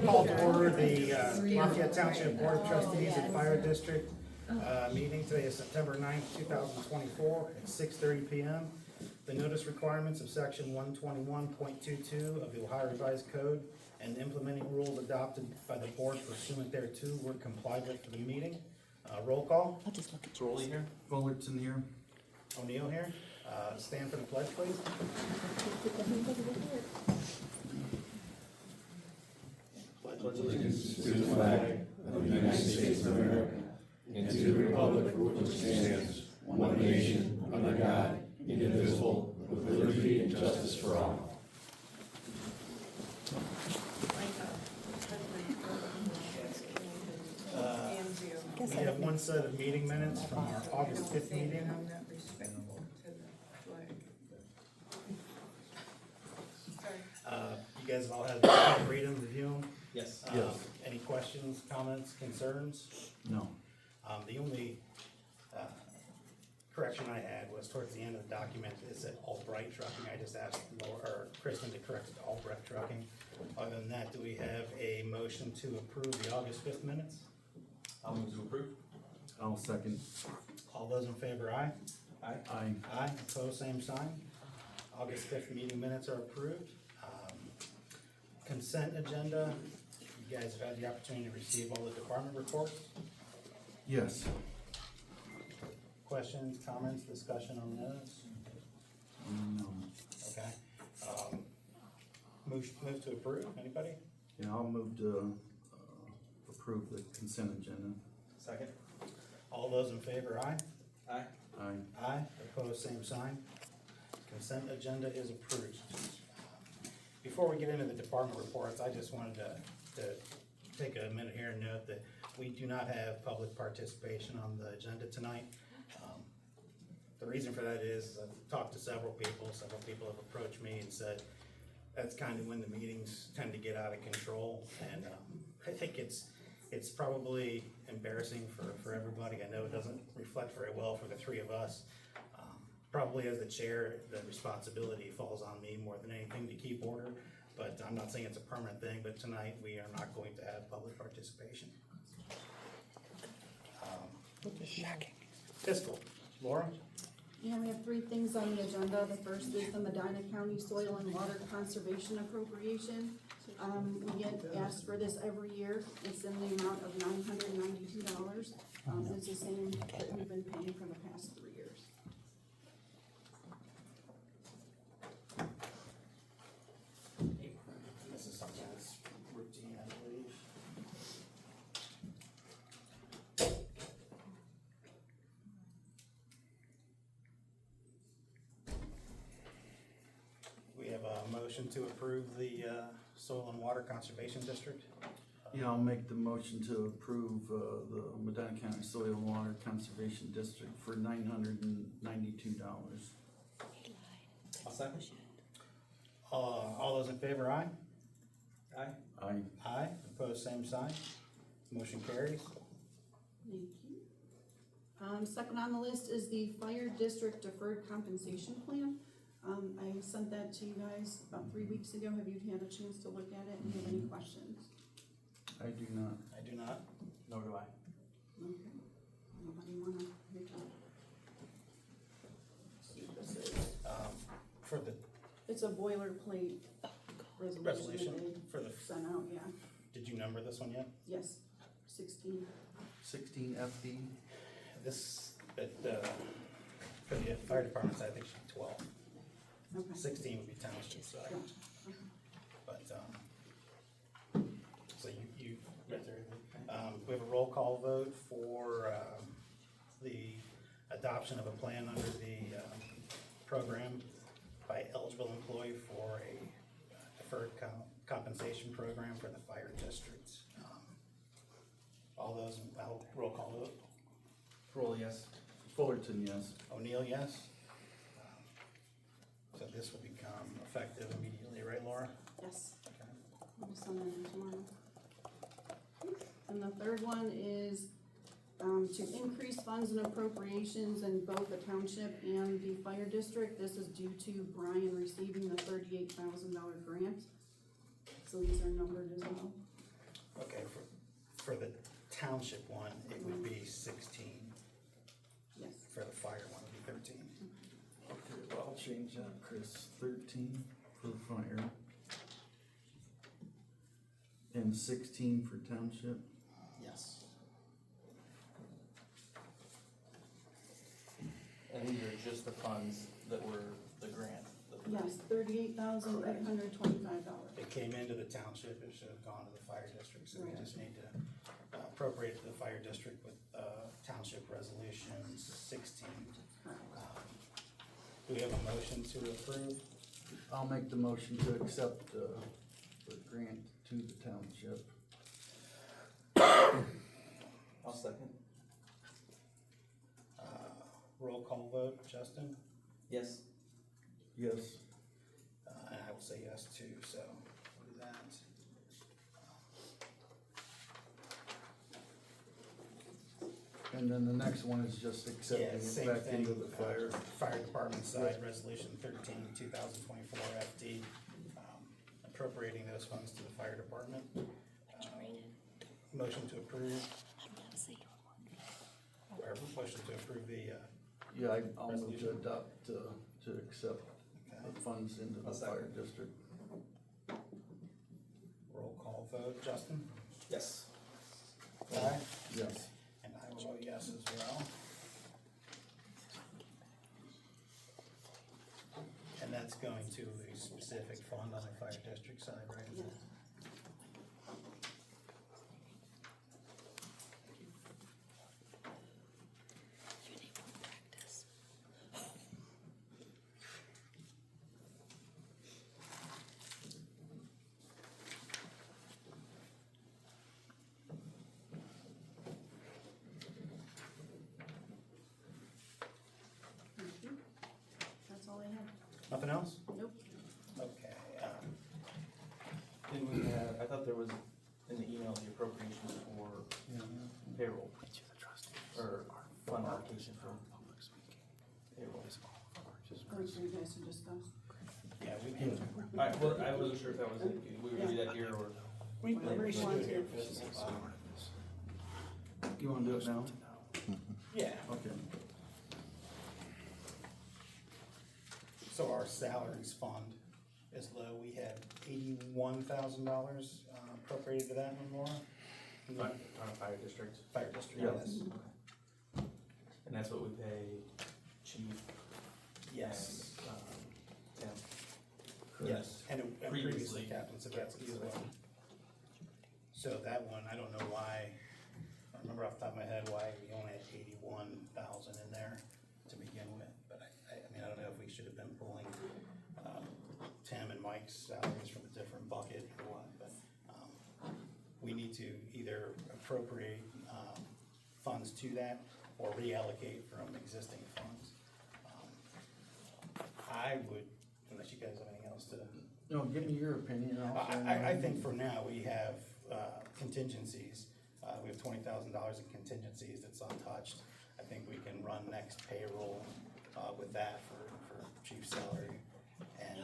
Call to order the Lafayette Township Board of Trustees and Fire District meeting. Today is September 9th, 2024 at 6:30 p.m. The notice requirements of section 121.22 of the Ohio Revised Code and implementing rules adopted by the board pursuant thereto were complied with for the meeting. Roll call. I'll just look at Rowley here. Fullerton here. O'Neill here. Stand for the pledge, please. Pledge allegiance to the flag of the United States of America and to the republic for which it stands, one nation, under God, indivisible, with liberty and justice for all. We have one set of meeting minutes from our August 5th meeting. You guys all had to read them, review them? Yes. Any questions, comments, concerns? No. The only correction I had was towards the end of the document, it said Albright Trucking. I just asked Laura, or Kristen to correct it to Albright Trucking. Other than that, do we have a motion to approve the August 5th minutes? I'll move to approve. I'll second. All those in favor, aye? Aye. Aye. Aye, opposed, same sign. August 5th meeting minutes are approved. Consent agenda, you guys have had the opportunity to receive all the department reports. Yes. Questions, comments, discussion on those? No. Okay. Move to approve, anybody? Yeah, I'll move to approve the consent agenda. Second. All those in favor, aye? Aye. Aye. Aye, opposed, same sign. Consent agenda is approved. Before we get into the department reports, I just wanted to take a minute here and note that we do not have public participation on the agenda tonight. The reason for that is I've talked to several people have approached me and said that's kind of when the meetings tend to get out of control, and I think it's probably embarrassing for everybody. I know it doesn't reflect very well for the three of us. Probably as the chair, the responsibility falls on me more than anything to keep order, but I'm not saying it's a permanent thing, but tonight we are not going to have public participation. Fiscal, Laura? Yeah, we have three things on the agenda. The first is the Medina County Soil and Water Conservation Appropriation. We get asked for this every year. It's in the amount of $992. It's the same that we've been paying for the past 3 years. This is something that's routine, I believe. We have a motion to approve the Soil and Water Conservation District. Yeah, I'll make the motion to approve the Medina County Soil and Water Conservation District for $992. I'll second. All those in favor, aye? Aye. Aye. Aye, opposed, same sign. Motion carries. Thank you. Second on the list is the Fire District Deferred Compensation Plan. I sent that to you guys about 3 weeks ago. Have you had a chance to look at it and have any questions? I do not. I do not. Nor do I. Okay. Nobody wanna make a? See what this is. For the It's a boilerplate resolution for that the, they sent out, yeah. did you number this one yet? Yes, 16. 16 FD. This, for the fire departments, I think should be 12. Okay. 16 would be township side. Gotcha. But, so you read through everything. We have a roll call vote for, the adoption of a plan under the, program by eligible employee for a deferred compensation program for the fire district. All those, I'll roll call vote. Roll, yes. Fullerton, yes. O'Neill, yes. So this will become effective immediately, right, Laura? Yes, Okay. I'll send that in tomorrow. And the third one is to increase funds and appropriations in both the township and the fire district. This is due to Brian receiving the $38,000 grant. So these are numbered as well. Okay, for the township one, it would be 16. Yes. For the fire one, it would be 13. Okay, well, I'll change that, Chris, 13 for fire. And 16 for township. Yes. And these are just the funds that were the grant? Yes, $38,825. It came into the township, it should have gone to the fire district, so we Right. just need to appropriate to the fire district with, township resolution 16. Do we have a motion to approve? I'll make the motion to accept, the grant to the township. I'll second. Roll call vote, Justin? Yes. Yes. And I will say yes too, so we'll do that. And then the next one is just accepting Yeah, it same back thing. into the fire. Fire department side, resolution 13, 2024 FD, appropriating those funds to the fire department. Motion to approve. Or motion to approve the, Yeah, I'll move to Resolution. adopt, to accept the funds into the I'll second. fire district. roll call vote, Justin? Yes. Aye. Yes. And I will vote yes as well. And that's going to a specific fund on the fire district side, right? Yes. Thank you. That's all I have. Nothing else? Nope. Okay, Didn't we have, I thought there was in the email the appropriations for payroll. Or fund allocation for payroll. Or for you guys to discuss. yeah, we can, Alright, well, I wasn't sure if that was, we would do that here or. we Whatever you should want do it here. to. You wanna do it now? Yeah, Okay. so our salaries fund is low, we had $81,000 appropriated to that one, Laura? On a fire district, Fire district, Yeah. yes. and that's what we pay chief Yes, and, Tim. yes, and previously Previously, Captain Sabetsky as well. So that one, I don't know why, I don't remember off the top of my head why we only had 81,000 in there to begin with, but I mean, I don't know if we should have been pulling, Tim and Mike's salaries from a different bucket or what, but, we need to either appropriate, funds to that or reallocate from existing funds. I would, unless you guys have anything else to. No, give me your opinion. I'll say I mine. think for now, we have contingencies, we have $20,000 in contingencies that's untouched. I think we can run next payroll with that for chief salary. And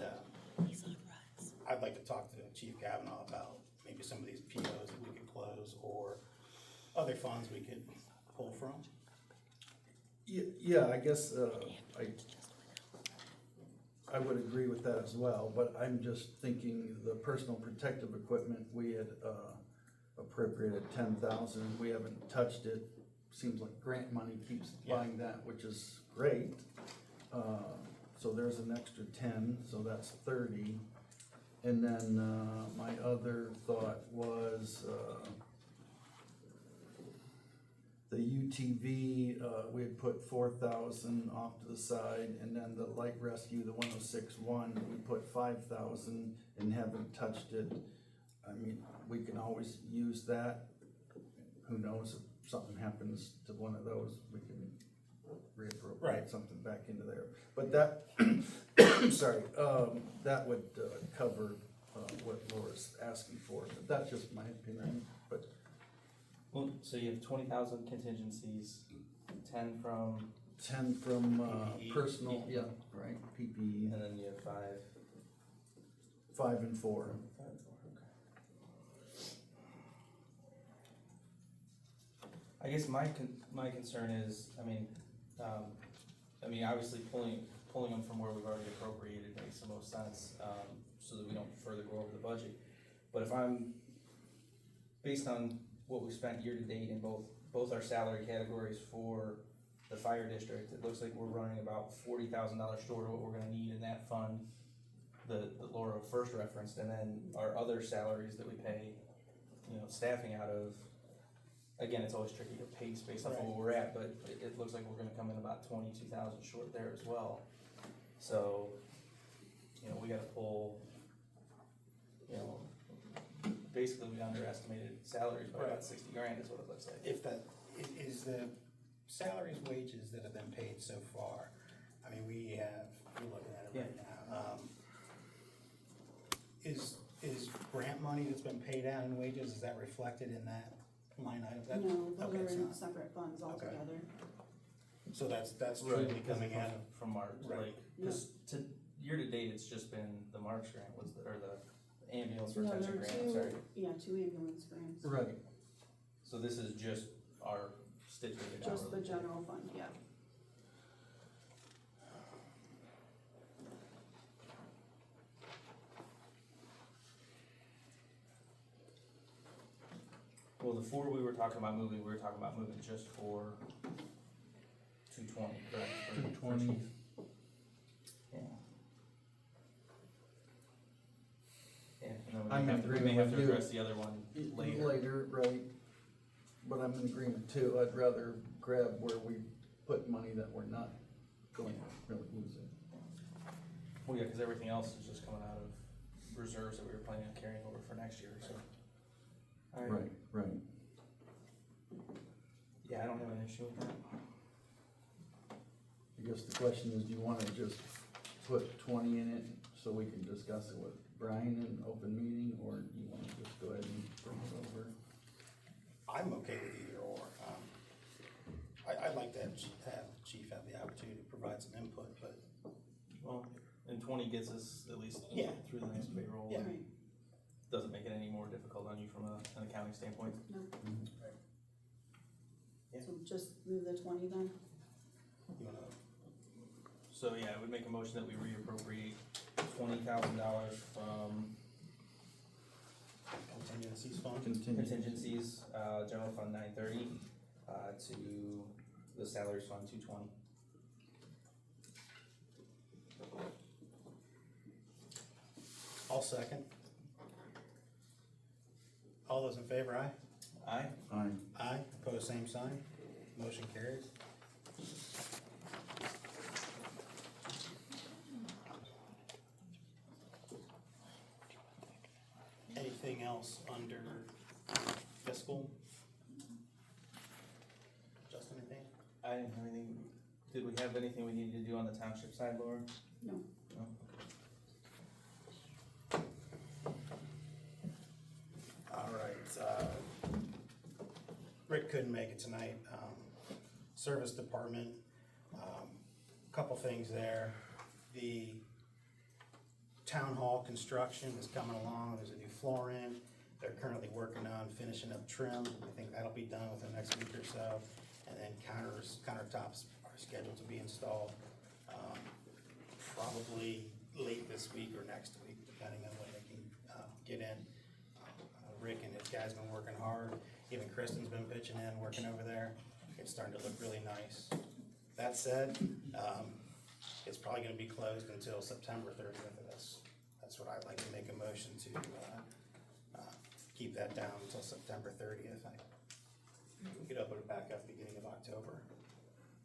I'd like to talk to Chief Kavanaugh about maybe some of these POs that we could close or other funds we could pull from. Yeah, I guess, I would agree with that as well, but I'm just thinking the personal protective equipment, we had, appropriated 10,000, we haven't touched it. Seems like grant money keeps buying that, which is great. So there's an extra 10, so that's 30. And then, my other thought was, the UTV, we had put 4,000 off to the side, and then the light rescue, the 106-1, we put 5,000 and haven't touched it. I mean, we can always use that. Who knows if something happens to one of those, we can reappropriate Right. something back into there. But that, sorry, that would cover what Laura's asking for, but that's just my opinion. But Well, so you have 20,000 contingencies, 10 from, 10 from, PPE. personal, yeah, right, PPE, and then you have 5. 5 and 4. Okay. I guess my concern is, obviously pulling them from where we've already appropriated makes the most sense, so that we don't further go over the budget. But if I'm, based on what we've spent year to date in both our salary categories for the fire district, it looks like we're running about $40,000 short of what we're gonna need in that fund, that Laura first referenced, and then our other salaries that we pay, staffing out of. Again, it's always tricky to pace based off of where we're at, but it looks like we're gonna come in about 22,000 short there as well. So, we gotta pull, basically we underestimated salaries by about 60 grand is what it looks like. If that, is the salaries, wages that have been paid so far, we're looking at it right now. Is grant money that's been paid out in wages, is that reflected in that line item? No, Okay, those it's are in not. separate funds altogether. So that's Right, truly because coming it out comes of, from March, Right. like, cause year to date, it's just been the March grant or the ambulance No, retention there are grant, I'm sorry. two ambulance grants, Right, So this is just our stipulated hourly. just the general fund, yeah. Well, the 4 we were talking about moving just for 220, correct? For 220. chief. Yeah. Yeah, and I'm then in we may agreement have to with you. address the other one later. Later, right, but I'm in agreement too, I'd rather grab where we put money that we're not going to really use it. Well, yeah, cause everything else is just coming out of reserves that we were planning on carrying over for next year, so. Alright, Right. yeah, I don't have an issue with that. I guess the question is, do you wanna just put 20 in it so we can discuss it with Brian in open meeting, or do you wanna just go ahead and bring it over? I'm okay with either or. I'd like to have Chief have the opportunity to provide some input, but Well, and 20 gets us at least Yeah. through the next payroll. Yeah. Right, Doesn't make it any more difficult on you from an accounting standpoint. no. Yeah. So just move the 20 then? you wanna, So yeah, I would make a motion that we reappropriate $20,000 from contingencies fund? contingencies, general fund 930, to the salaries fund 220. I'll second. All those in favor, aye? Aye. Aye. Aye, opposed, same sign, motion carries. Anything else under fiscal? Just anything? I didn't have anything, did we have anything we needed to do on the township side, Laura? No. No? All right, Rick couldn't make it tonight, service department, couple things there. The town hall construction is coming along, there's a new floor in, they're currently working on finishing up trim, I think that'll be done within the next week or so. And then countertops are scheduled to be installed, probably late this week or next week, depending on when they can, get in. Rick and his guys been working hard, even Kristen's been pitching in, working over there, it's starting to look really nice. That said, it's probably gonna be closed until September 30th, and that's what I'd like to make a motion to, keep that down until September 30th. We could open it back up beginning of October.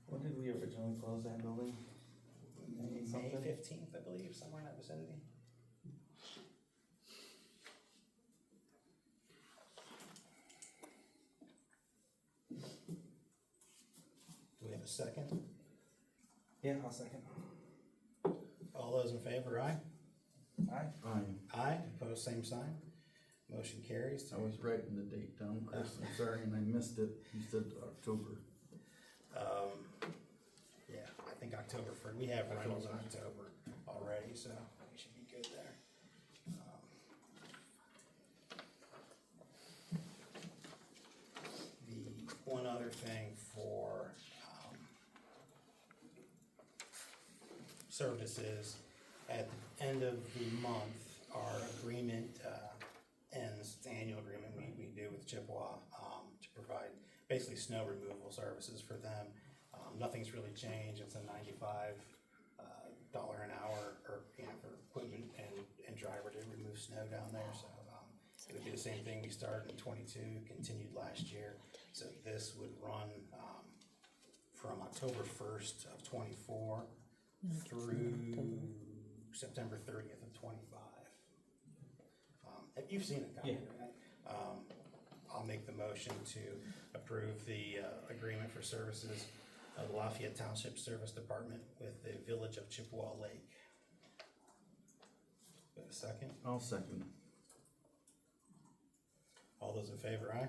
When did we originally close that building? May Something? 15th, I believe, somewhere in that vicinity. Do we have a second? Yeah, I'll second. All those in favor, aye? Aye. Aye. Aye, opposed, same sign. Motion carries. I was writing the date down, Chris, I'm sorry, and I missed it, you said October. Yeah, I think October first, we have rentals in October already, so we should be good there. The one other thing for, services, at the end of the month, our agreement, ends, the annual agreement we do with Chippewa, to provide basically snow removal services for them. Nothing's really changed, it's a $95 an hour, or, you know, for equipment and driver to remove snow down there, so, it would be the same thing we started in '22, continued last year. So this would run, from October 1st of '24 through September 30th of '25. You've seen it, Yeah. right? I'll make the motion to approve the agreement for services of the Lafayette Township Service Department with the Village of Chippewa Lake. Got a second? I'll second. All those in favor, aye?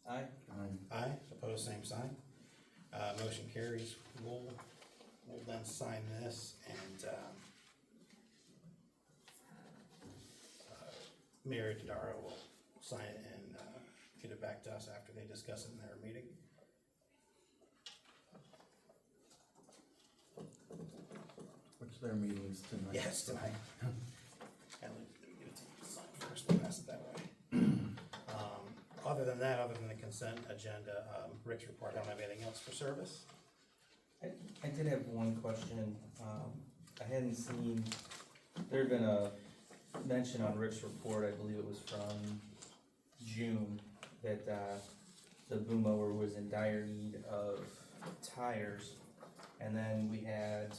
Aye. Aye, opposed, same sign. Motion carries. We'll then sign this, and, Mayor Dodaro will sign it and, get it back to us after they discuss it in their meeting. Which their meeting's tonight. Yes, tonight. And let me give it to you to sign first, we'll pass it that way. Other than that, other than the consent agenda, Rick's report, I don't have anything else for service? I did have one question. I hadn't seen, there had been a mention on Rick's report, I believe it was from June, that the boom mower was in dire need of tires. And then we had,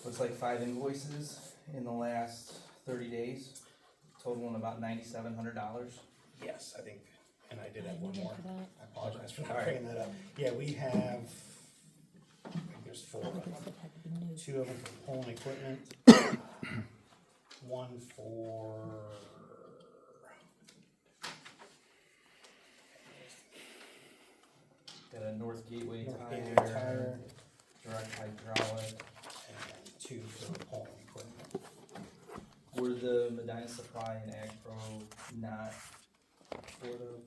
looks like 5 invoices in the last 30 days, totaling about $9,700. Yes, I think, and I did have one more. for that. I apologize for All not right. bringing that up. Yeah, we have, I think there's 4 of them. Because it had to be new. 2 of them for pulling equipment. 1 for. Got a North Gateway North Gateway tire, tire, direct hydraulic. and 2 for pulling equipment. Were the Medina Supply and Ag Pro not for the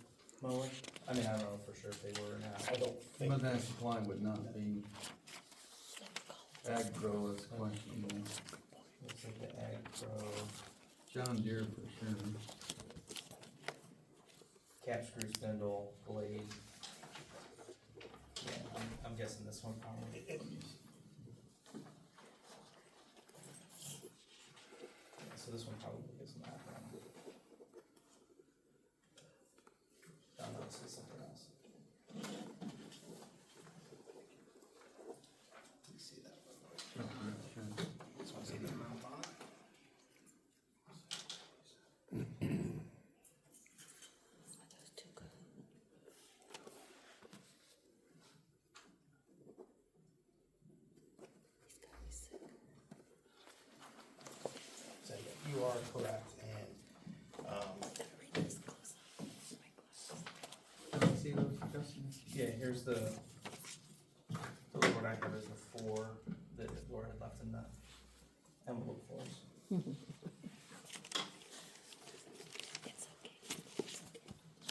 mower? I mean, I don't know for sure if they were or I not. don't think. But that supply would not be, Agro is questionable, Looks like the Ag Pro, John Deere for sure. cap screw spindle, blade. Yeah, I'm guessing this one probably. Yeah, so this one probably gets that one. Oh no, this is something else. Let me see that. This one's even amount on it. Those two good. He's got me sick. So yeah, you are correct, and, Read this close up. My glasses. Can I see those, Justin? Yeah, here's the report I have is the 4 that Laura had left in the envelope for us. It's okay. It's okay.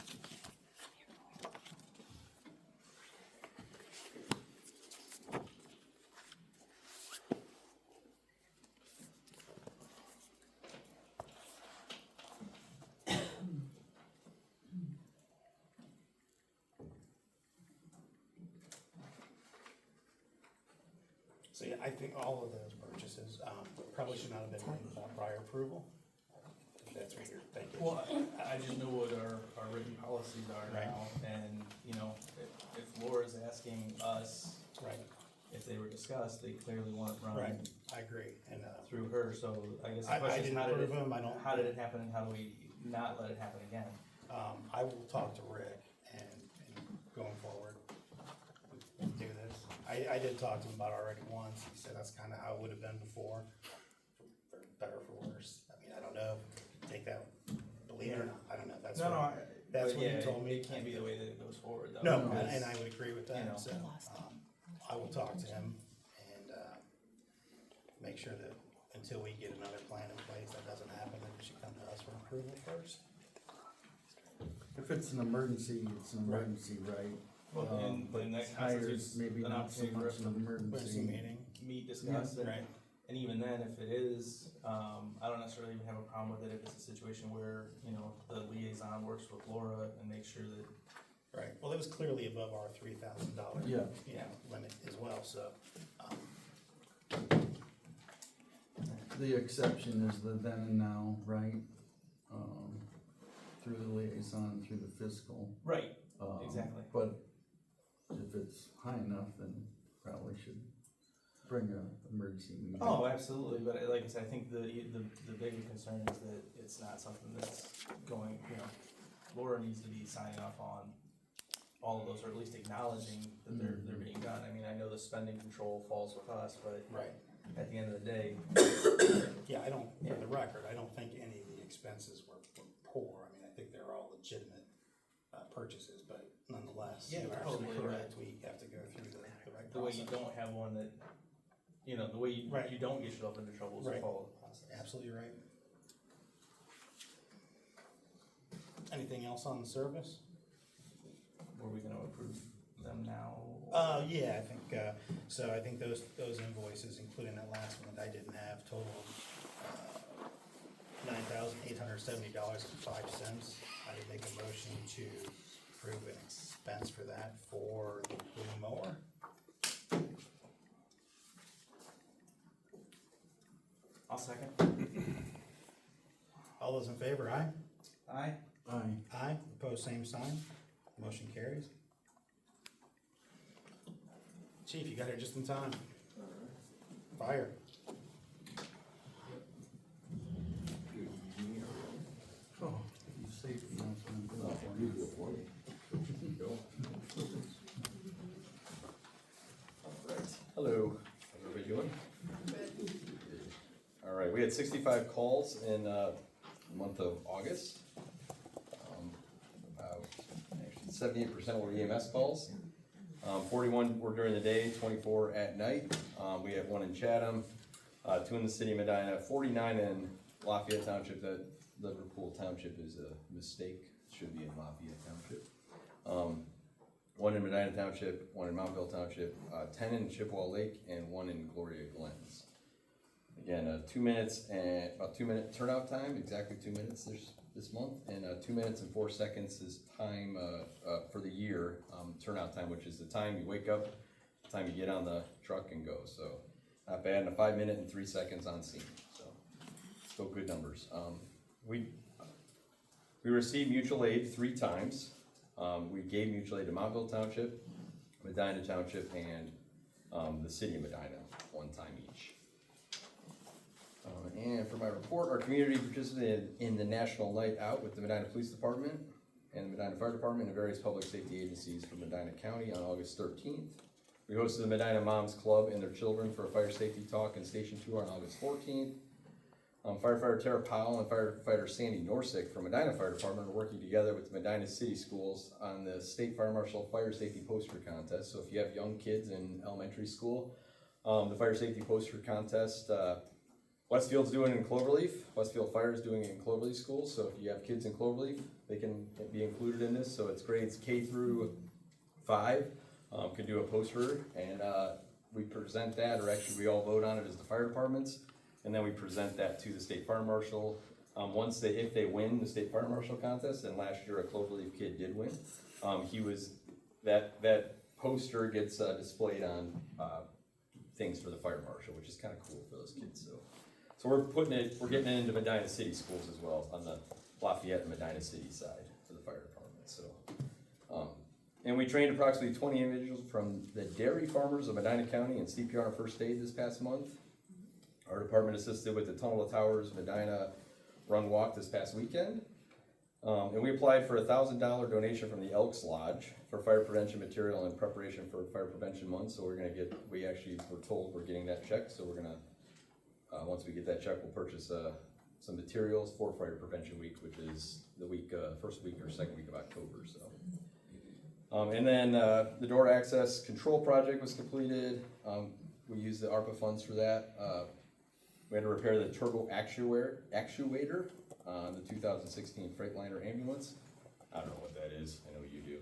so yeah, I think all of those purchases, probably should not have been made without prior approval. If that's what you're thinking. Well, I just know what our written policies are Right. now, and, you know, if Laura's asking us Right, if they were discussed, they clearly want it run right, I agree, and, through her, so I guess the I question is, didn't how did approve it, them, I don't. how did it happen, and how do we not let it happen again? I will talk to Rick, and going forward, we can do this. I did talk to him about it already once, he said that's kinda how it would have been before, for better or for worse. I mean, I don't know, take that That's No, no, what, that's what yeah, you told me. It can't be the way that it goes forward, though. No, because, and I would agree with you know. that, so, I will talk to him and, make sure that until we get another plan in place, that doesn't happen, then it should come to us for approval first. If it's an emergency, it's an emergency, right? Well, But and that tires, constitutes maybe an not so opportunity for much us an to Emergency emergency. meeting, meet, discuss, and, right, and even then, if it is, I don't necessarily even have a problem with it if it's a situation where, you know, the liaison works with Laura and makes sure that, right. Well, it was clearly above our $3,000. Yeah. You know, limit as well, so, The exception is the then and now, right? Through the liaison, through the fiscal. right, um, exactly. But if it's high enough, then probably should bring a emergency meeting. Oh, absolutely, but like I said, I think the bigger concern is that it's not something that's going, you know, Laura needs to be signing off on all of those, or at least acknowledging that they're being done. I mean, I know the spending control falls with us, but right. at the end of the day, Yeah, I don't, for the record, I don't think any of the expenses were poor. I mean, I think they're all legitimate purchases, but nonetheless, Yeah, you're absolutely totally, correct. We have to go through the right the way you process. don't have one that, you know, the way you, Right. you don't get yourself into trouble is to Right. follow the process. Absolutely right. Anything else on the service? Were we gonna approve them now? Yeah, I think, so I think those invoices, including that last one that I didn't have, total $9,870.05. I would make a motion to approve an expense for that for the boom mower. I'll second. All those in favor, aye? Aye. Aye. Aye, opposed, same sign. Motion carries. Chief, you got here just in time. Fire. Oh, you saved me. That's what I'm doing for you. Hello, how's everybody doing? All right, we had 65 calls in the month of August. About actually 78% were EMS calls. 41 were during the day, 24 at night. We have 1 in Chatham, 2 in the city of Medina, 49 in Lafayette Township. That Liverpool Township is a mistake, it should be in Lafayette Township. 1 in Medina Township, 1 in Mountville Township, 10 in Chippewa Lake, and 1 in Gloria Glens. Again, 2 minutes and about 2 minute turnout time, exactly 2 minutes this month, and 2 minutes and 4 seconds is time for the year turnout time, which is the time you wake up, the time you get on the truck and go. So not bad, and a 5 minute and 3 seconds on scene. So still good numbers. We received mutual aid 3 times. We gave mutual aid to Mountville Township, Medina Township, and the city of Medina 1 time each. And for my report, our community participated in the National Night Out with the Medina Police Department and the Medina Fire Department and various public safety agencies from Medina County on August 13th. We hosted the Medina Moms Club and their children for a fire safety talk and station tour on August 14th. Firefighter Tara Powell and firefighter Sandy Norsik from Medina Fire Department are working together with the Medina City Schools on the State Fire Marshal Fire Safety Poster Contest. So if you have young kids in elementary school, the Fire Safety Poster Contest, Westfield's doing it in Cloverleaf. Westfield Fire is doing it in Cloverleaf schools. So if you have kids in Cloverleaf, they can be included in this. So it's grades K through 5 can do a poster, and we present that, or actually we all vote on it as the fire departments. And then we present that to the state fire marshal. If they win the state fire marshal contest, and last year a Cloverleaf kid did win, that poster gets displayed on things for the fire marshal, which is kind of cool for those kids. So we're getting it into Medina City schools as well on the Lafayette and Medina City side for the fire department. So, and we trained approximately 20 individuals from the dairy farmers of Medina County in CPR and first aid this past month. Our department assisted with the Tunnel of Towers Medina Run Walk this past weekend. And we applied for a $1,000 donation from the Elks Lodge for fire prevention material in preparation for Fire Prevention Month. So we're told we're getting that check. So we're gonna, once we get that check, we'll purchase some materials for Fire Prevention Week, which is the week, first week or second week of October, so. And then, the door access control project was completed. We used the ARPA funds for that. We had to repair the turbo actuator on the 2016 Freightliner ambulance. I don't know what that is, I know you do.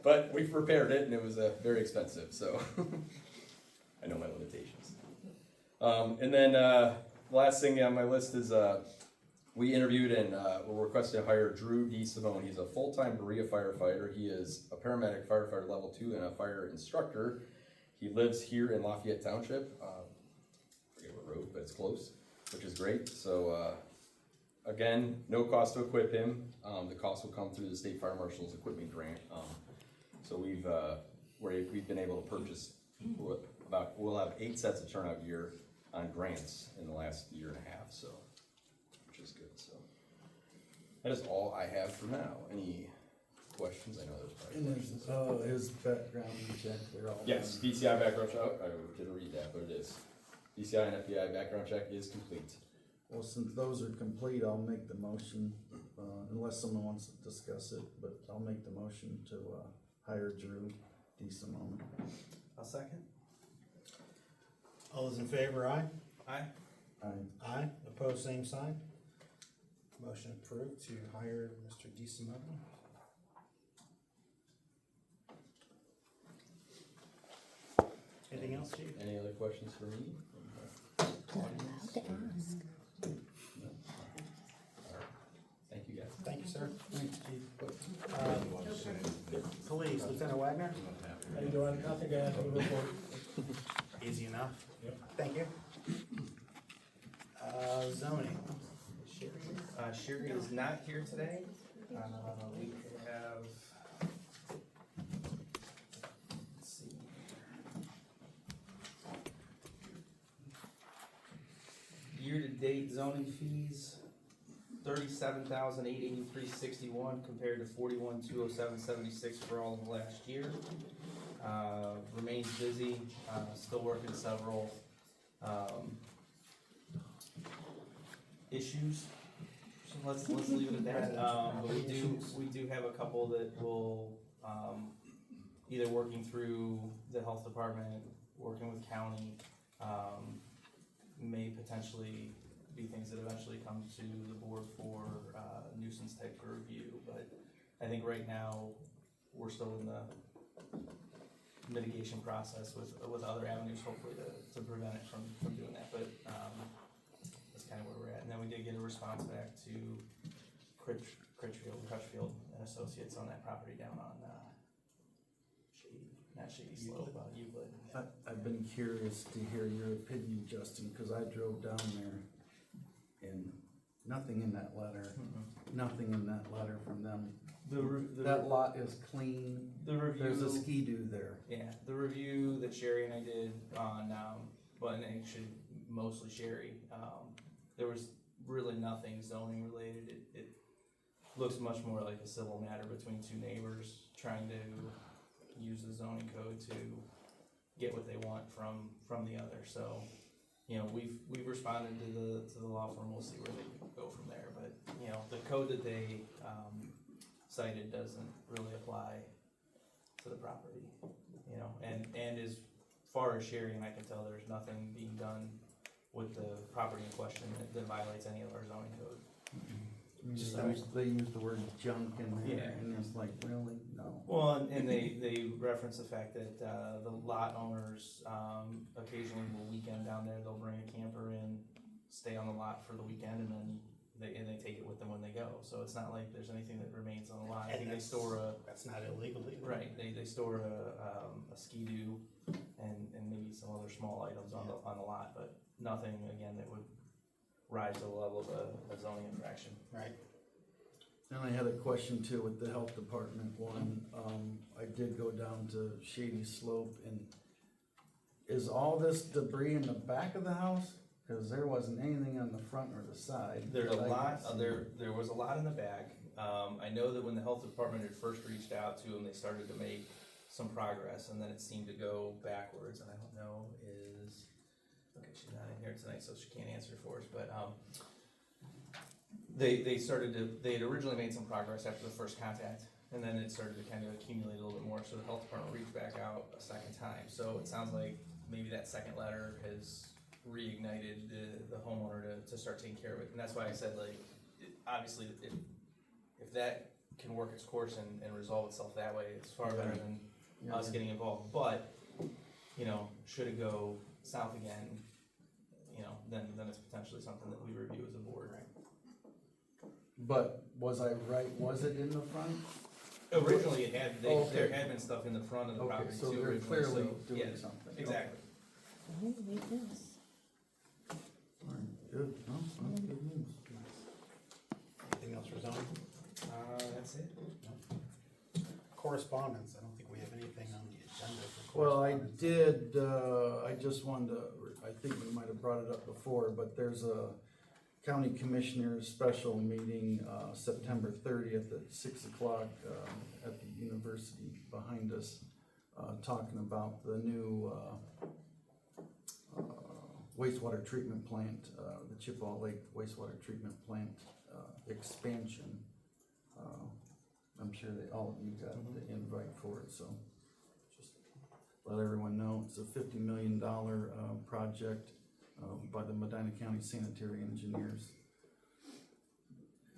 but we've repaired it and it was very expensive, so I know my limitations. And then the last thing on my list is we interviewed and we're requested to hire Drew D. Simone. He's a full-time Berea firefighter. He is a paramedic firefighter level 2 and a fire instructor. He lives here in Lafayette Township. I forget what road, but it's close, which is great. So again, no cost to equip him. The cost will come through the State Fire Marshal's equipment grant. So we've been able to purchase we'll have 8 sets of turnout gear on grants in the last year and a half, so which is good. So that is all I have for now. Any questions? I know there's probably questions. His background check, they're all. Yes, DCI background check. I didn't read that, but it is. DCI and FBI background check is complete. Well, since those are complete, I'll make the motion, unless someone wants to discuss it, but I'll make the motion to hire Drew D. Simone. I'll second. All those in favor, aye? Aye. Aye. Opposed, same sign. Motion approved to hire Mr. D. Simone. Anything else, Chief? Any other questions for me? Allowed to ask. No? All right. Thank you, guys. Thank you, sir. Thanks, Chief. Police, Lieutenant Wagner? How you doing? Nothing, guys. Moving forward. Easy enough. Yep. Thank you. Zoning. Sherry is not here today. We have, let's see. Year-to-date zoning fees, $37,883.61 compared to $41,207.76 for all of last year. Remains busy, still working several, issues. So let's leave it at that. But we do have a couple that will, either working through the health department, working with county, may potentially be things that eventually come to the board for, nuisance type review. But I think right now, we're still in the mitigation process with other avenues, hopefully to prevent it from doing that. But, that's kind of where we're at. And then we did get a response back to Crutchfield and Associates on that property down on, Shady Slope, Euclid. I've been curious to hear your opinion, Justin, because I drove down there and nothing in that letter, from them. That lot is clean. The review. There's a ski-doo there. Yeah, the review that Sherry and I did on, but actually mostly Sherry, there was really nothing zoning related. It looks much more like a civil matter between two neighbors trying to use the zoning code to get what they want from the other. So, you know, we've responded to the law firm. We'll see where they go from there. But, you know, the code that they cited doesn't really apply to the property, you know, and as far as Sherry and I can tell, there's nothing being done with the property in question that violates any of our zoning code. They use the word junk in there, Yeah. and it's like, really? No. Well, and they reference the fact that the lot owners occasionally will weekend down there. They'll bring a camper in, stay on the lot for the weekend, and then they take it with them when they go. So it's not like there's anything that remains on the lot. I think they store That's not illegal either. right. They store a ski-doo and maybe some other small items on the lot, but nothing again that would rise to the level of a zoning infraction. Right. And I had a question too with the health department one. I did go down to Shady Slope, and is all this debris in the back of the house? Cause there wasn't anything on the front or the side. There's a that I lot, could see. there was a lot in the back. I know that when the health department had first reached out to them, they started to make some progress, and then it seemed to go backwards, and I don't know okay, she's not in here. here tonight, so she can't answer for us, but, they had originally made some progress after the first contact, and then it started to kind of accumulate a little bit more, so the health department reached back out a second time. So it sounds like maybe that second letter has reignited the homeowner to start taking care of it, and that's why I said, like, obviously, if that can work its course and resolve itself that way, it's far better than us getting involved, but, you know, should it go south again, you know, then it's potentially something that we review as a board. But was I right, was it in the front? Originally, it had, Okay. there had been stuff in the front of the Okay, property too. so they're originally, clearly so, doing yeah, something. Exactly. Oh, wait, this. Alright, good, no, that's good news. Anything else for zoning? That's it. Correspondence, I don't think we have anything on the agenda for Well, I correspondence. did, I just wanted to, I think we might have brought it up before, but there's a county commissioners special meeting, September 30th at 6 o'clock, at the university behind us, talking about the new, wastewater treatment plant, the Chippewa Lake wastewater treatment plant, expansion. I'm sure that all of you got the invite for it, so just let everyone know, it's a $50 million, project, by the Medina County Sanitary Engineers,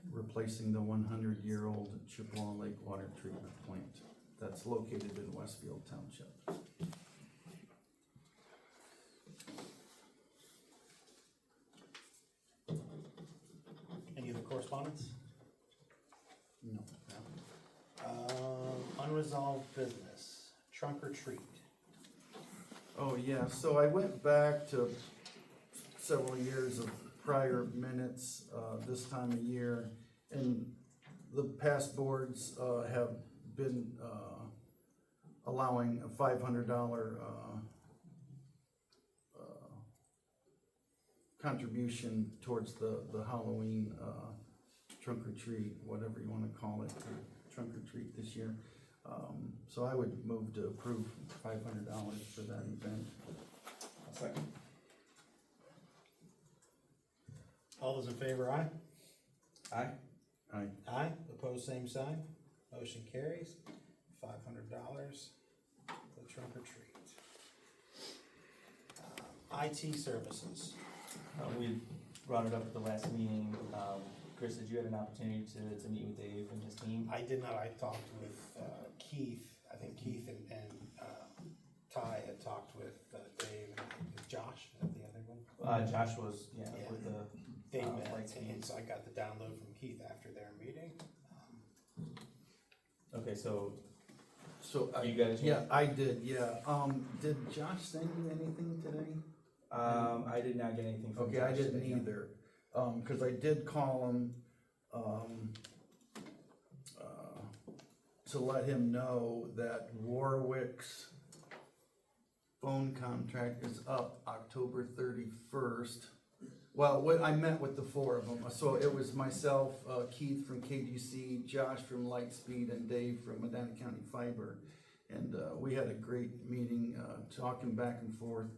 replacing the 100-year-old Chippewa Lake water treatment plant that's located in Westfield Township. Any other correspondence? No. Unresolved business, trunk or treat. Oh, yeah, so I went back to several years of prior minutes, this time of year, and the past boards, have been, allowing a $500, contribution towards the Halloween, trunk or treat, whatever you wanna call it, or trunk or treat this year. So I would move to approve $500 for that event. I'll second. All those in favor, aye? Aye. Aye, opposed, same sign. Motion carries. $500 for the trunk or treat. IT services. We brought it up at the last meeting. Chris, did you have an opportunity to meet with Dave and his team? I did not, I talked with Keith, I think Keith and Ty had talked with Dave and Josh, is that the other one? Josh was, Yeah. with the, They met, like and so I got the download from Keith after their meeting. okay, so So, you got a chance? yeah, I did, yeah. Did Josh send you anything today? I did not get anything from Okay, I Josh didn't today. either, cause I did call him, to let him know that Warwick's phone contract is up October 31st. Well, I met with the four of them, so it was myself, Keith from KGC, Josh from Lightspeed, and Dave from Medina County Fiber. And, we had a great meeting, talking back and forth.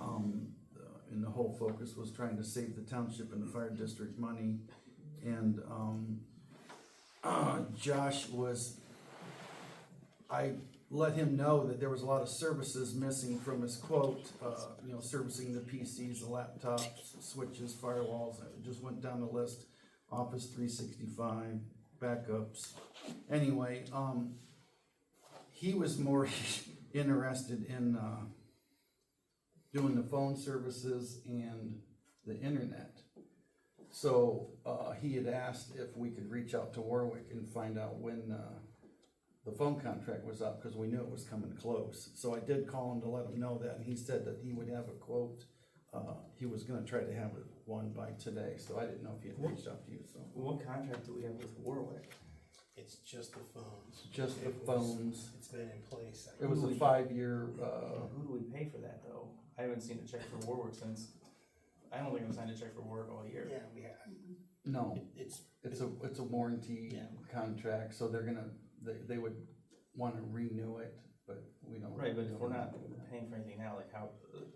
And the whole focus was trying to save the township and the fire district money. And, Josh was, I let him know that there was a lot of services missing from his quote, servicing the PCs, the laptops, switches, firewalls, it just went down the list, Office 365, backups. Anyway, he was more interested in, doing the phone services and the internet. So, he had asked if we could reach out to Warwick and find out when, the phone contract was up, cause we knew it was coming close. So I did call him to let him know that, and he said that he would have a quote. He was gonna try to have it one by today, so I didn't know if he had reached out to you, so. What contract do we have with Warwick? It's just the phones. Just the It was- phones. It's been in place. It was a 5-year, Who do we pay for that though? I haven't seen a check for Warwick since, I don't think I've signed a check for Warwick all year. Yeah, we have. no, It's, it's a warranty Yeah. contract, so they're gonna, they would wanna renew it. but we don't. Right, but if we're not paying for anything now, like how,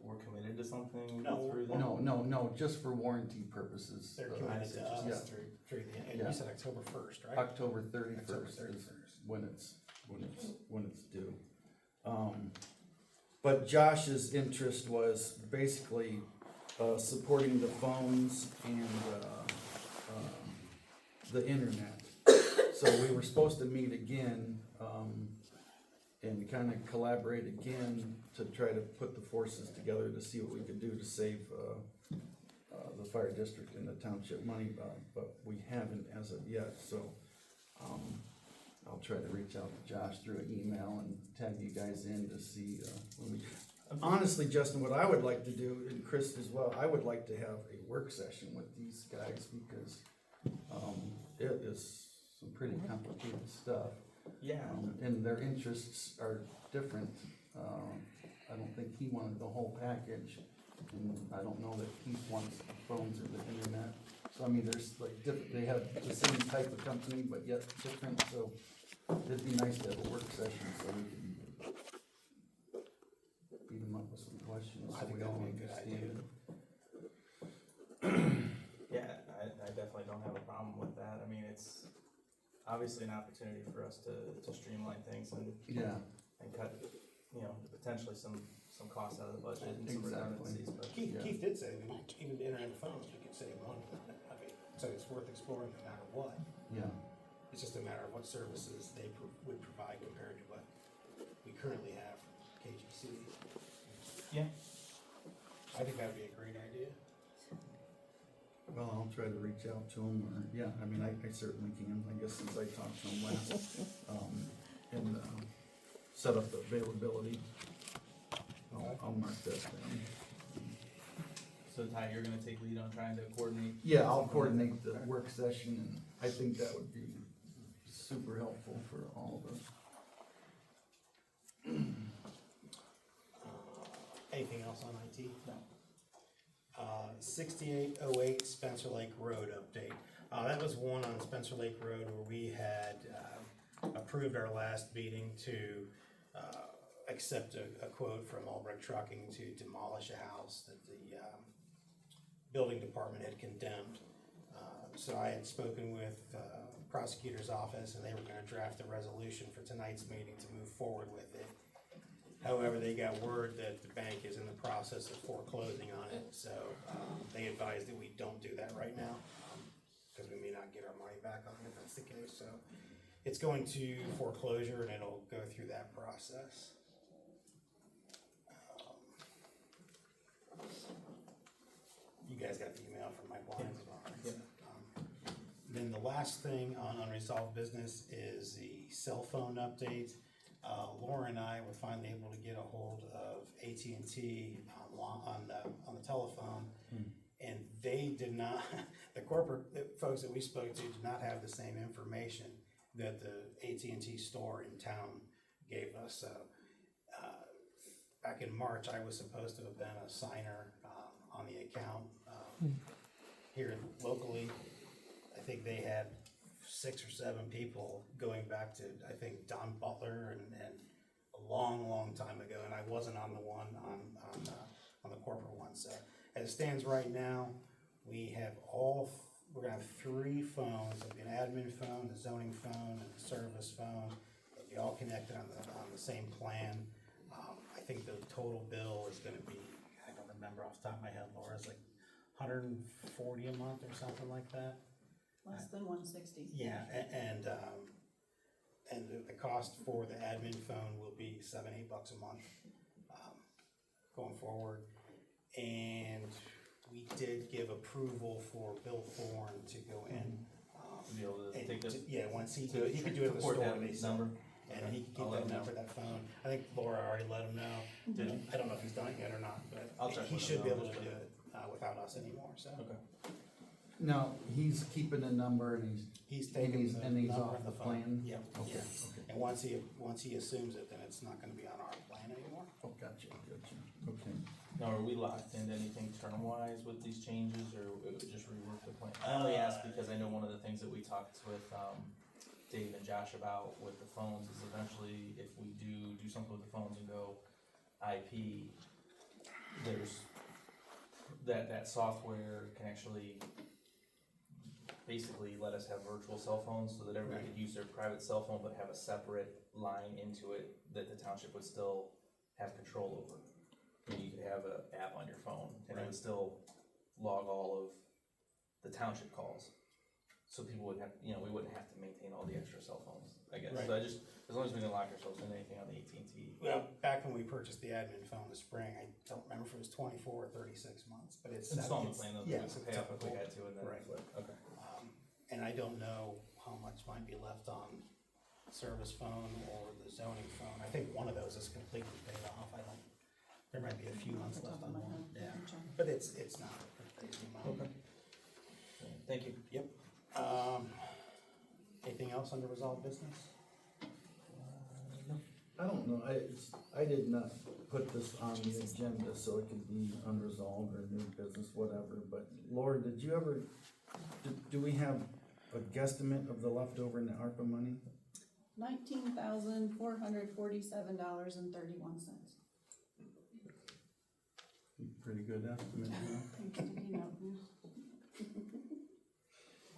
we're committed to something No, through them? No, just for warranty purposes. They're Uh, committed to yeah. us through the, and Yeah. you said October first, right? October October 31st is 31st. when it's due. But Josh's interest was basically, supporting the phones and, the internet. So we were supposed to meet again, and kind of collaborate again to try to put the forces together to see what we could do to save, the fire district and the township money, but we haven't as of yet, so, I'll try to reach out to Josh through an email and tag you guys in to see, when we. Honestly, Justin, what I would like to do, and Chris as well, I would like to have a work session with these guys because, it is some pretty complicated stuff. Yeah, And their interests are different. I don't think he wanted the whole package, and I don't know that Keith wants the phones or the internet. So I mean, there's like they have the same type of company, but yet different, so it'd be nice to have a work session so we can beat them up with some questions. I so think we that'd all be a good idea. understand. yeah, I definitely don't have a problem with that. I mean, it's obviously an opportunity for us to streamline things and Yeah, cut, potentially some costs out of the budget and some Exactly. redundancies, but. Yeah. Keith did say, even the internet phones, we could save money. I mean, so it's worth exploring no matter what. yeah. It's just a matter of what services they would provide compared to what we currently have from KGC. Yeah. I think that'd be a great idea. Well, I'll try to reach out to him, or, yeah, I mean, I certainly can, I guess since I talked to him last, and, set up the availability. I'll mark that down. So Ty, you're gonna take lead on trying to coordinate? Yeah, I'll coordinate the work session, and I think that would be super helpful for all of us. Anything else on IT? No. 6808 Spencer Lake Road update. That was one on Spencer Lake Road where we had approved our last meeting to accept a quote from Albrecht Trucking to demolish a house that the building department had condemned. So I had spoken with prosecutor's office, and they were gonna draft a resolution for tonight's meeting to move forward with it. However, they got word that the bank is in the process of foreclosing on it, so they advised that we don't do that right now, because we may not get our money back on it if that's the case. So it's going to foreclosure, and it'll go through that process. You guys got the email from Mike Lyons as well, right? Yep. Then the last thing on unresolved business is the cell phone update. Laura and I were finally able to get a hold of AT&T on the telephone, and they did not, the corporate folks that we spoke to did not have the same information that the AT&T store in town gave us. So back in March, I was supposed to have been a signer on the account here locally. I think they had 6 or 7 people going back to, I think, Don Butler and a long time ago, and I wasn't on the one on the corporate one. So as it stands right now, we're gonna have 3 phones. There'll be an admin phone, a zoning phone, and a service phone. They'll be all connected on the same plan. I think the total bill is gonna be, I don't remember off the top of my head, Laura, it's like $140 a month or something like that. Less than 160. Yeah, and the cost for the admin phone will be $7-8 a month, going forward. And we did give approval for Bill Thorne to go in. To be able to and take this. yeah, once he to could do it at the report store, that they said. number. And he could I'll keep let that him number, that phone. I think Laura already let him know. I don't know if he's done it yet or not, I'll but check he with him should be now. able to do it without us anymore, so. Okay. Now, he's keeping the number and He's taking the and he's number off of the phone. plan? Yep, Okay, yeah. okay. And once he assumes it, then it's not gonna be on our plan anymore. Oh, gotcha, okay. Now, are we locked into anything term-wise with these changes, or it would just rework the plan? I only ask because I know one of the things that we talked with, Dave and Josh about with the phones is eventually, if we do something with the phones and go IP, there's, that software can actually basically let us have virtual cell phones so that everybody could use their private cell phone but have a separate line into it that the township would still have control over. And you could have an app on your phone and it would still log all of the township calls. So people would have, we wouldn't have to maintain all the extra cell phones, I guess. So Right. as long as we didn't lock ourselves in anything on the AT&T. Well, back when we purchased the admin phone this spring, I don't remember if it was 24 or 36 months, but it's. Installment plan though, Yeah, we could pay off if we had to and then Right. flip. Okay. And I don't know how much might be left on service phone or the zoning phone. I think one of those is completely paid off. There might be a few months left on one, yeah. But it's not a crazy amount. Okay. Thank you. Yep. Anything else under resolved business? I don't know, I did not put this on the agenda so it could be unresolved or new business, whatever, but Laura, did you ever, do we have a guesstimate of the leftover in the ARPA money? $19,447.31. Pretty good estimate, huh?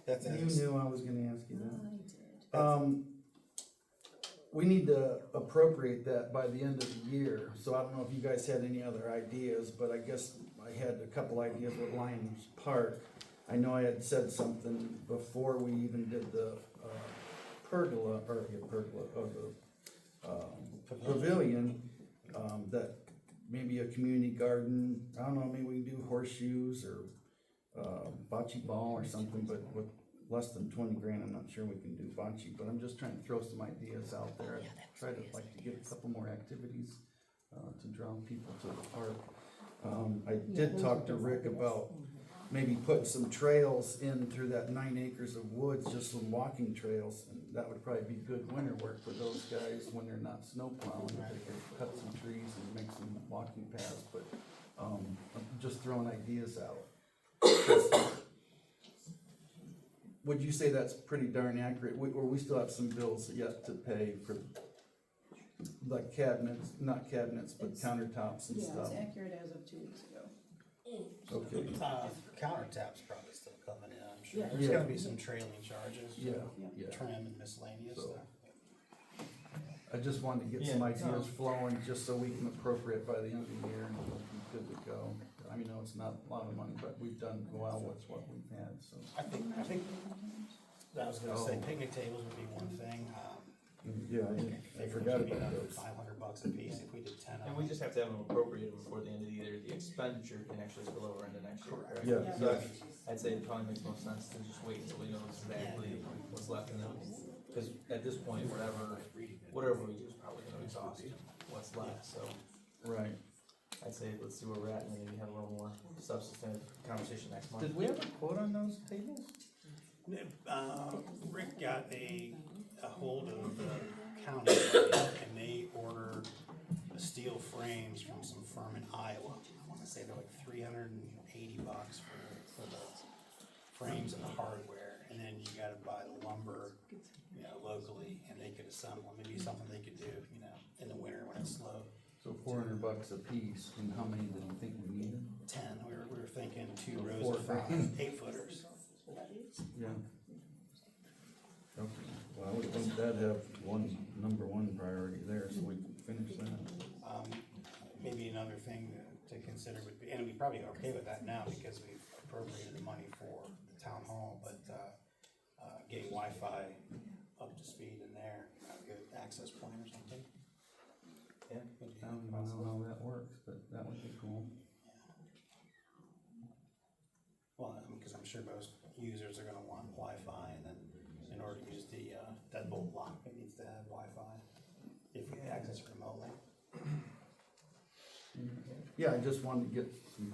That's You it. knew I was gonna ask you that. I did. We need to appropriate that by the end of the year, so I don't know if you guys had any other ideas, but I guess I had a couple ideas with Lions Park. I know I had said something before we even did the pergola, or the pavilion, that maybe a community garden, I don't know, maybe we can do horseshoes or bocce ball or something, but with less than 20 grand, I'm not sure we can do bocce, but I'm just trying to throw some ideas out there. I'd try to get a couple more activities to draw people to the park. I did talk to Rick about maybe putting some trails in through that 9 acres of woods, just some walking trails, and that would probably be good winter work for those guys when they're not snow plowing. They could cut some trees and make some walking paths, but I'm just throwing ideas out. Would you say that's pretty darn accurate, or we still have some bills yet to pay for, like cabinets, not cabinets, but countertops and Yeah, stuff? it's accurate as of 2 weeks ago. Okay, Countertops probably still coming in, I'm sure. Yeah. There's Yeah. gonna be some trailing charges. yeah, yeah. Trim and miscellaneous So- stuff. I just wanted to get some Yeah, ideas no. flowing, just so we can appropriate by the end of the year and we'll be good to go. I mean, no, it's not a lot of money, but we've done well with what we've had, so. I think, I was gonna say picnic tables would be one thing. Yeah, I forgot about those. $500 a piece if we did 10 of And them. we just have to have them appropriated before the end of the year. The expenditure can actually spill over into next year, correct? Yeah, So yeah. I'd say it probably makes most sense to just wait until we know exactly what's left in those. Because at this point, whatever we do is probably gonna exhaust what's left, so Right. I'd say let's see where we're at and maybe have a little more substantive conversation next month. Did we have a quote on those tables? Rick got a hold of the county and they ordered the steel frames from some firm in Iowa. I wanna say they're like $380 for the frames and the hardware, and then you gotta buy the lumber, locally, and they could assemble, maybe something they could do, in the winter when it's slow. So $400 a piece, and how many did you think we needed? 10, we were thinking 2 So rows 4 of for 5, 8-footers. Yeah. Okay, well, I would think that'd have number one priority there, so we can finish that. Maybe another thing to consider would be, and we'd probably be okay with that now because we've appropriated the money for the town hall, but getting Wi-Fi up to speed in there, a good access point or something. Yeah. Would be I don't even possible. know how that works, but that would be cool. Well, because I'm sure most users are gonna want Wi-Fi, and then in order to use the deadbolt lock, it needs to have Wi-Fi if we access it remotely. Yeah, I just wanted to get some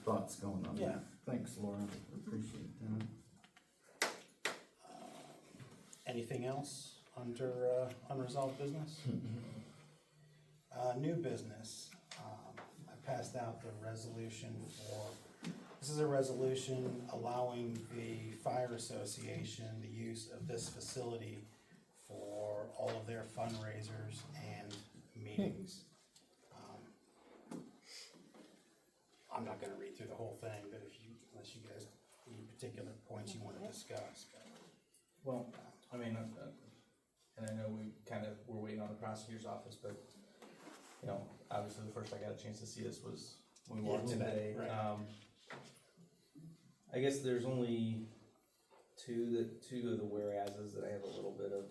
thoughts going on Yeah. that. Thanks, Laura, appreciate that. Anything else under unresolved business? New business, I passed out the resolution for This is a resolution allowing the fire association the use of this facility for all of their fundraisers and meetings. I'm not gonna read through the whole thing, but unless you guys, any particular points you wanna discuss. Well, I mean, and I know we're waiting on the prosecutor's office, but, you know, obviously the first I got a chance to see this was when we walked in today. Right. I guess there's only two of the whereases that I have a little bit of,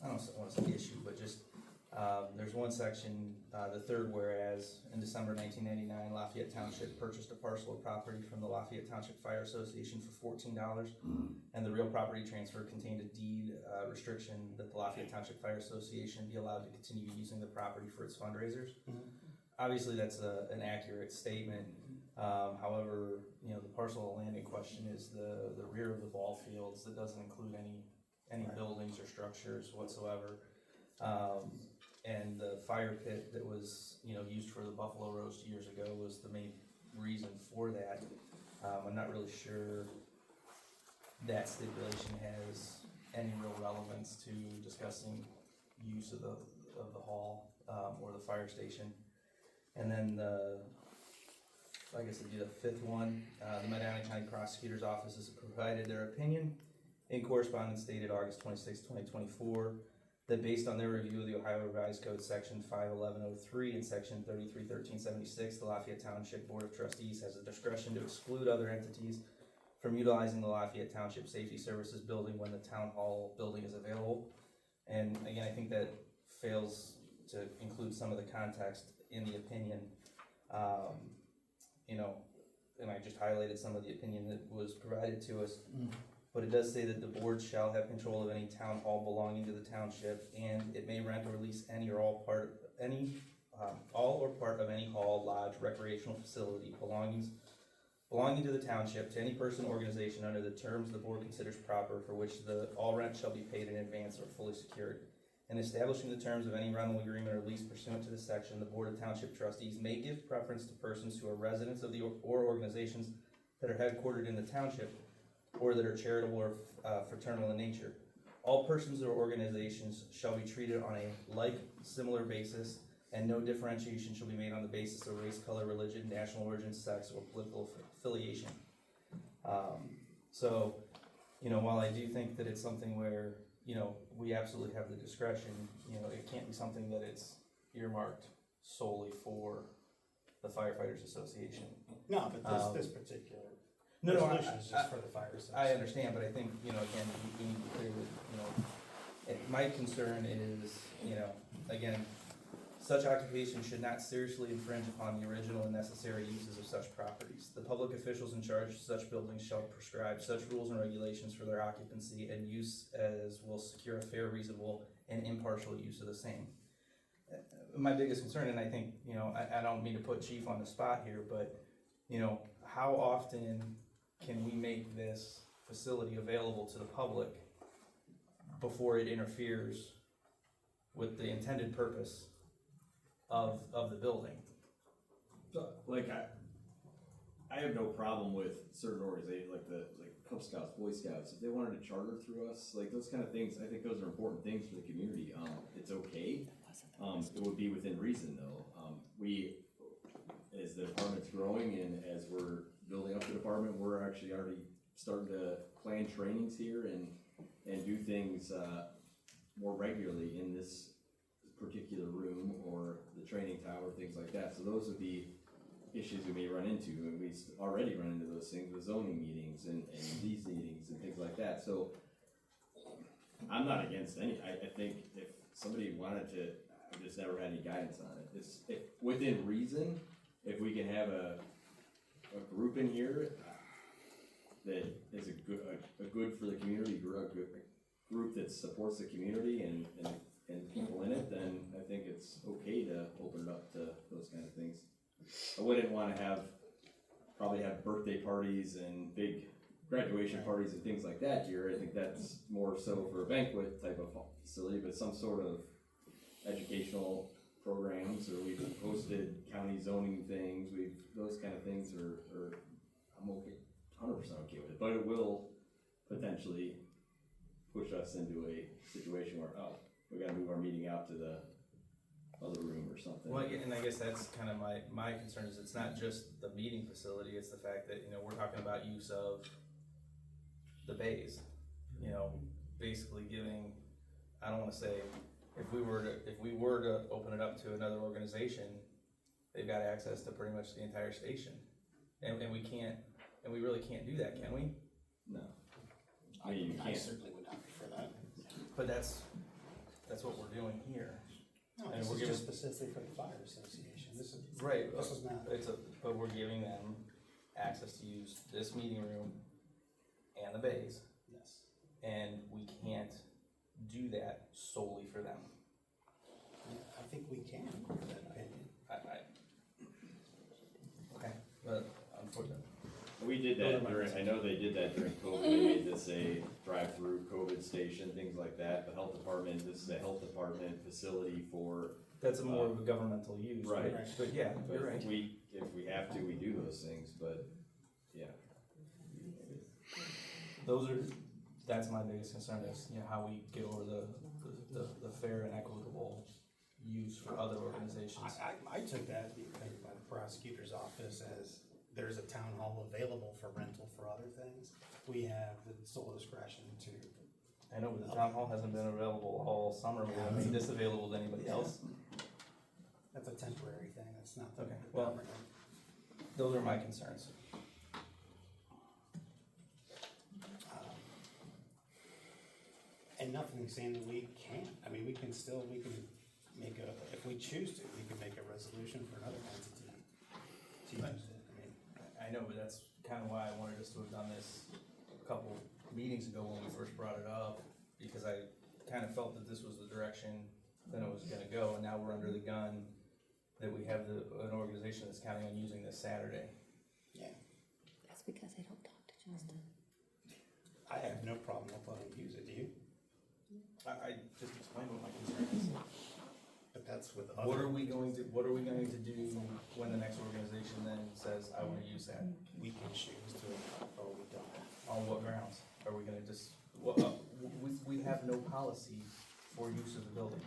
I don't want to say issue, but just, there's one section, the third whereas, in December 1999, Lafayette Township purchased a parcel of property from the Lafayette Township Fire Association for $14, and the real property transfer contained a deed restriction that the Lafayette Township Fire Association be allowed to continue using the property for its fundraisers. Obviously, that's an accurate statement. However, you know, the parcel of land in question is the rear of the ball fields. That doesn't include any buildings or structures whatsoever. And the fire pit that was, you know, used for the buffalo roast years ago was the main reason for that. I'm not really sure that stipulation has any real relevance to discussing use of the hall, or the fire station. And then I guess it'd be the fifth one, the Medina County Prosecutor's Office has provided their opinion in correspondence dated August 26, 2024, that based on their review of the Ohio Revised Code Section 51103 and Section 331376, the Lafayette Township Board of Trustees has the discretion to exclude other entities from utilizing the Lafayette Township Safety Services building when the town hall building is available. And again, I think that fails to include some of the context in the opinion. You know, and I just highlighted some of the opinion that was provided to us. But it does say that the board shall have control of any town hall belonging to the township, and it may rent or lease any or all part of any hall, lodge, recreational facility belonging to the township to any person or organization under the terms the board considers proper, for which all rent shall be paid in advance or fully secured. In establishing the terms of any rental agreement or lease pursuant to this section, the Board of Township Trustees may give preference to persons who are residents of or organizations that are headquartered in the township or that are charitable or fraternal in nature. All persons or organizations shall be treated on a similar basis, and no differentiation shall be made on the basis of race, color, religion, national origin, sex, or political affiliation. So, you know, while I do think that it's something where, you know, we absolutely have the discretion, you know, it can't be something that it's earmarked solely for the Firefighters Association. No, but this particular No, resolution is just for the fire association. I understand, but I think, you know, again, we need to be clear that, you know, my concern is, you know, again, such occupation should not seriously infringe upon the original and necessary uses of such properties. The public officials in charge of such buildings shall prescribe such rules and regulations for their occupancy and use as will secure a fair, reasonable, and impartial use of the same. My biggest concern, and I think, you know, I don't mean to put Chief on the spot here, but, you know, how often can we make this facility available to the public before it interferes with the intended purpose of the building? So, like, I have no problem with certain organizations like Cub Scouts, Boy Scouts, if they wanted to charter through us, like those kind of things. I think those are important things for the community. It's okay. It would be within reason though. We, as the department's growing and as we're building up the department, we're actually already starting to plan trainings here and do things more regularly in this particular room or the training tower, things like that. So those would be issues we may run into, and we already run into those things with zoning meetings and these meetings and things like that. So I'm not against any. I think if somebody wanted to, I've just never had any guidance on it. It's within reason. If we can have a group in here that is a good for the community, a group that supports the community and people in it, then I think it's okay to open it up to those kind of things. I wouldn't want to probably have birthday parties and big graduation parties and things like that here. I think that's more so for a banquet type of facility, but some sort of educational programs, or we've hosted county zoning things, those kind of things are I'm okay, 100% okay with it, but it will potentially push us into a situation where, oh, we gotta move our meeting out to the other room or something. Well, and I guess that's kind of my concern is it's not just the meeting facility, it's the fact that, you know, we're talking about use of the bays. You know, basically giving, I don't wanna say, if we were to open it up to another organization, they've got access to pretty much the entire station. And we really can't do that, can we? No. I mean, you I can't. certainly would not be for that. But that's what we're doing here. No, And this we're is giving- just specifically for the fire association, this is, Right. this is not. But we're giving them access to use this meeting room and the bays, Yes. and we can't do that solely for them. I think we can, in that opinion. Okay, but unfortunately, We did that during, I know they did that during COVID, they made this a drive-through COVID station, things like that. The health department, this is a health department facility for, that's a more of a governmental use. Right. But yeah, but you're right. if we have to, we do those things, but, yeah. That's my biggest concern is, you know, how we get over the fair and equitable use for other organizations. I took that by the prosecutor's office as there's a town hall available for rental for other things. We have the sole discretion to. I know, but the town hall hasn't been available all summer, we haven't made this available to anybody else. That's a temporary thing, that's not the Okay, well- permanent. Those are my concerns. And nothing saying that we can't, I mean, we can make if we choose to, we can make a resolution for another entity to use it, I mean. I know, but that's kind of why I wanted us to have done this a couple meetings ago when we first brought it up, because I kind of felt that this was the direction that it was gonna go, and now we're under the gun that we have an organization that's counting on using this Saturday. Yeah, That's because I don't talk to Justin. I have no problem with letting them use it, do you? I just explained what my concern is. But that's with What are other, we going to do when the next organization then says, I wanna use that? we can choose to, or we don't. On what grounds? Are we gonna just, we have no policy for use of the building.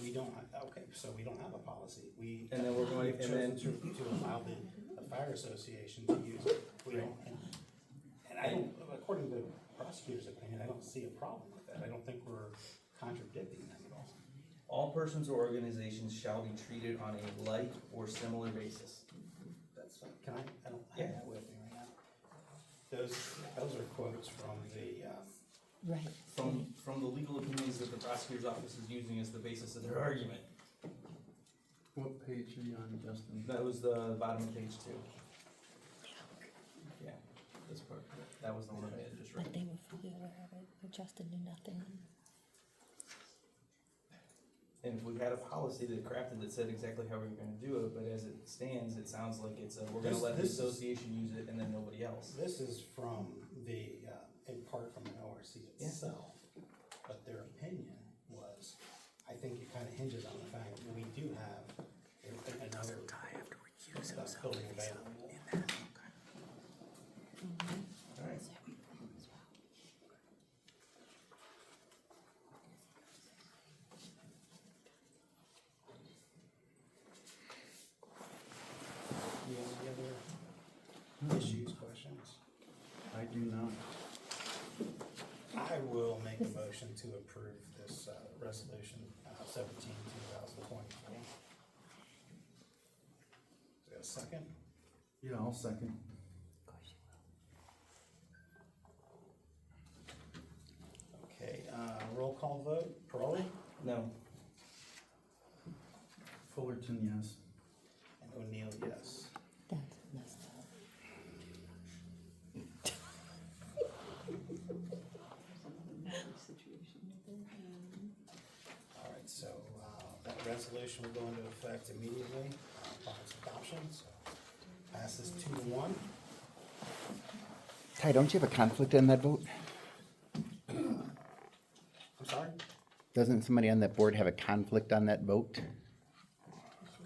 We don't, okay, so we don't have a policy, And then we're going- we've and chosen to allow the fire association to use it. We don't, and I don't, according to the prosecutor's opinion, I don't see a problem with that, I don't think we're contradicting them at all. All persons or organizations shall be treated on a like or similar basis. That's, can I don't have that with me right now. Those are quotes from the, Right. From the legal opinions that the prosecutor's office is using as the basis of their argument. What page are you on, Justin? That was the bottom of page 2. Yeah, this part, that was the one that I had just read. But they were fully aware of it, but Justin knew nothing. And if we had a policy that crafted that said exactly how we were gonna do it, but as it stands, it sounds like it's we're gonna let the This is- association use it and then nobody else. this is from the, in part from the ORC Yeah. itself. But their opinion was, I think it kind of hinges on the fact that we do have another building available. Alright. Any other issues, questions? I do not. I will make a motion to approve this, resolution, 17/2024. Is there a second? Yeah, I'll second. Of course you will. Okay, roll call vote, Pearlie No, Fullerton, yes. and O'Neill, yes. That's messed up. All right, so, that resolution will go into effect immediately upon its adoption, so passes 2-1. Ty, don't you have a conflict in that vote? I'm sorry? Doesn't somebody on that board have a conflict on that vote?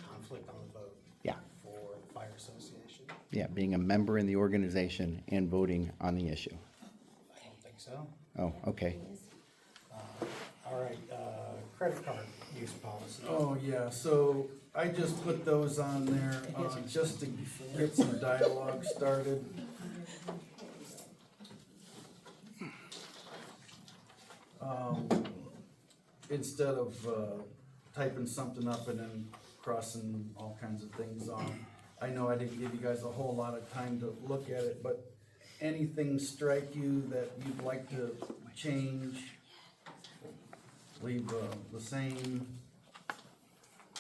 Conflict on the vote Yeah, for the fire association. yeah. Yeah, being a member in the organization and voting on the issue. I don't think so. Oh, okay. All right, credit card use policy. Oh, yeah, so I just put those on there, just to get some dialogue started. Instead of, typing something up and then crossing all kinds of things off. I know I didn't give you guys a whole lot of time to look at it, but anything strike you that you'd like to change? Leave, the same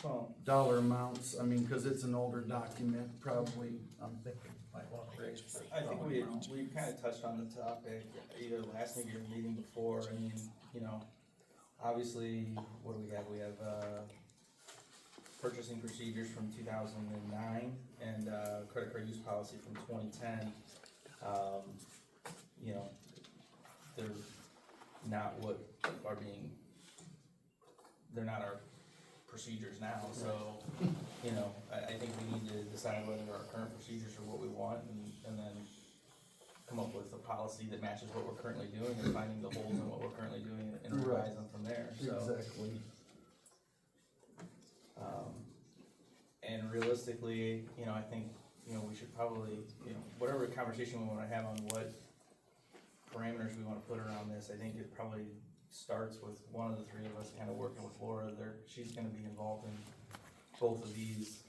Well, dollar amounts, I mean, cause it's an older document, probably, I'm thinking, might wanna raise. I think we kind of touched on the topic either last meeting or the meeting before. I mean, you know, obviously, what do we have? We have, purchasing procedures from 2009 and, credit card use policy from 2010. You know, they're not what are being, they're not our procedures now, so, you know, I think we need to decide whether our current procedures are what we want, and then come up with a policy that matches what we're currently doing, and finding the holes in what we're currently doing, and revise them from there, so. Exactly. And realistically, you know, I think, you know, we should probably, you know, whatever conversation we wanna have on what parameters we wanna put around this, I think it probably starts with one of the three of us kinda working with Laura. She's gonna be involved in both of these.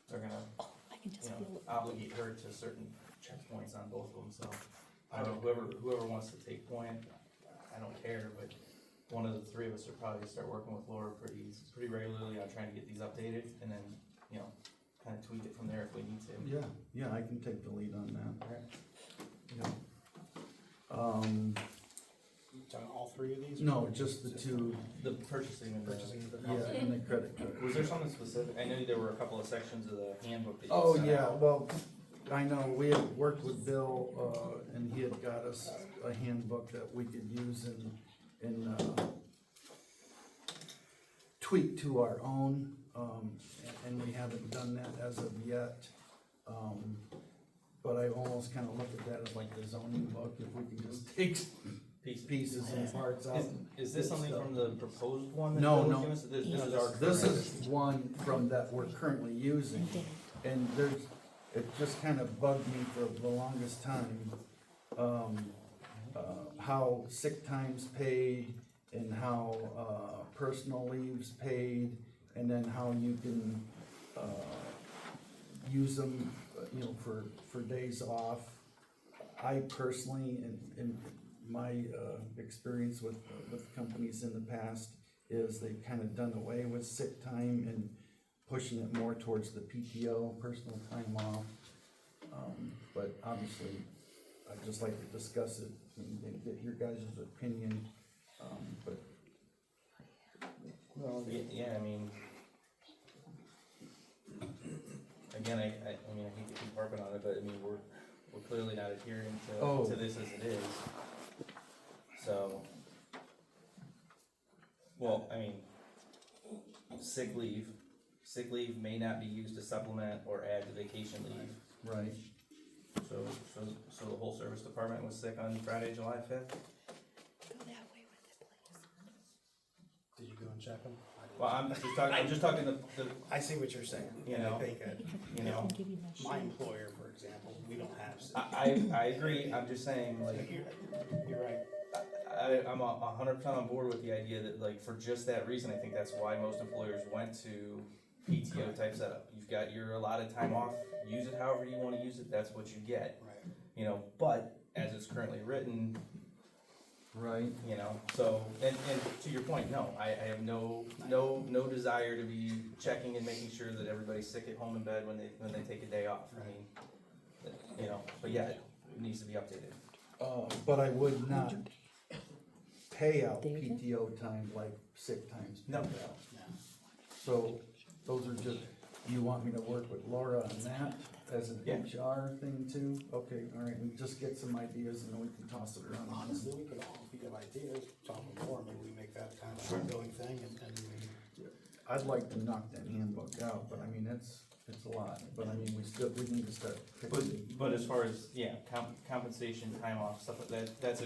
They're gonna, I can just you feel know, it. obligate her to certain checkpoints on both of them, so. I don't know, whoever wants to take point, I don't care, but one of the three of us should probably start working with Laura pretty regularly on trying to get these updated, and then, you know, kinda tweak it from there if we need to. Yeah, I can take the lead on that. Alright. On all three of these? No, just the two, The purchasing and the. Purchasing of the- yeah, and the credit card. Was there something specific? I know there were a couple of sections of the handbook that you Oh, sent yeah, out. well, I know, we had worked with Bill, and he had got us a handbook that we could use and tweak to our own, and we haven't done that as of yet. But I almost kinda look at that as like the zoning book, if we can just take pieces and parts out. Is this something from the proposed one? that No, Bill was no. giving us? This is our This current. is one from that we're currently using, and it just kinda bugged me for the longest time. How sick time's paid, and how, personal leave's paid, and then how you can, use them, you know, for days off. I personally, in my, experience with companies in the past, is they've kinda done away with sick time and pushing it more towards the PTO, personal time off. But obviously, I'd just like to discuss it and get your guys' opinion, but. Well, yeah, I mean. Again, I mean, I hate to keep harping on it, but I mean, we're clearly not adhering to this as it is. So. Well, I mean, sick leave may not be used to supplement or add to vacation leave. Right. So the whole service department was sick on Friday, July 5th? Go that way with it, please. Did you go and check them? Well, I'm just talking the, I see what you're saying. You And know, I think, you know, Give you my my sheet. employer, for example, we don't have. sick. I agree, I'm just saying, like, You're right. I'm 100% on board with the idea that, like, for just that reason, I think that's why most employers went to PTO type setup. You've got your allotted time off, use it however you wanna use it, that's what you get. Right. You know, but as it's currently written, Right. you know, so, and to your point, no, I have no desire to be checking and making sure that everybody's sick at home in bed when they take a day off. I mean, you know, but yeah, it needs to be updated. But I would not pay out PTO time like sick time's paid No. out. So, those are just, you want me to work with Laura on that as an Yeah. HR thing too? Okay, all right, and just get some ideas and then we can toss it around. Honestly, we could all, if you have ideas, talk more, maybe we make that kind of an ongoing thing and we. I'd like to knock that handbook out, but I mean, it's it's a lot, but I mean, we need to start fixing. But as far as, yeah, compensation, time off, stuff like that, that's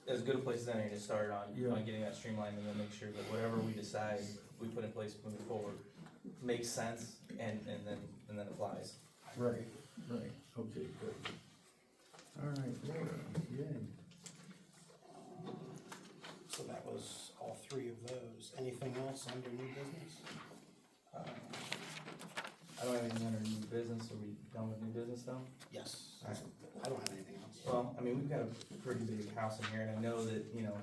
as good a place as any to start Yeah. on getting that streamlined, and then make sure that whatever we decide we put in place moving forward makes sense and then applies. Right, okay, good. All right, yay. So that was all three of those. Anything else under new business? I don't have anything under new business, are we done with new business though? Yes. Alright. I don't have anything else. Well, I mean, we've got a pretty big house in here, and I know that, you know,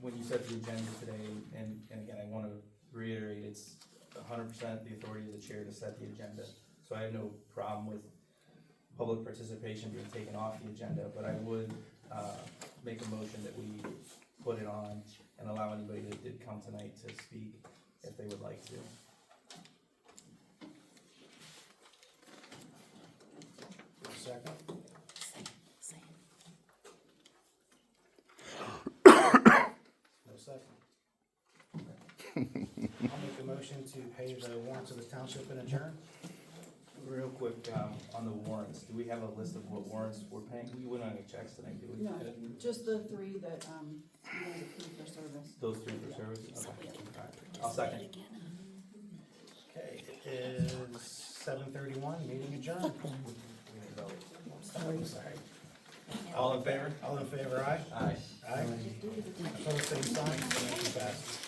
when you set the agenda today, and again, I wanna reiterate, it's 100% the authority of the chair to set the agenda. So I have no problem with public participation being taken off the agenda, but I would, make a motion that we put it on and allow anybody that did come tonight to speak if they would like to. Second? Same. No second. I'll make a motion to pay the warrants of the township and adjourn. Real quick, on the warrants, do we have a list of what warrants we're paying? We went on any checks tonight, did we? No, just the three that, you guys approved for service. Those three for service? Okay. Alright. I'll second. Okay, it is 7:31, meeting adjourned. Sorry. All in favor? All in favor, aye? Aye. Aye. Opposed, same sign. Motion passes.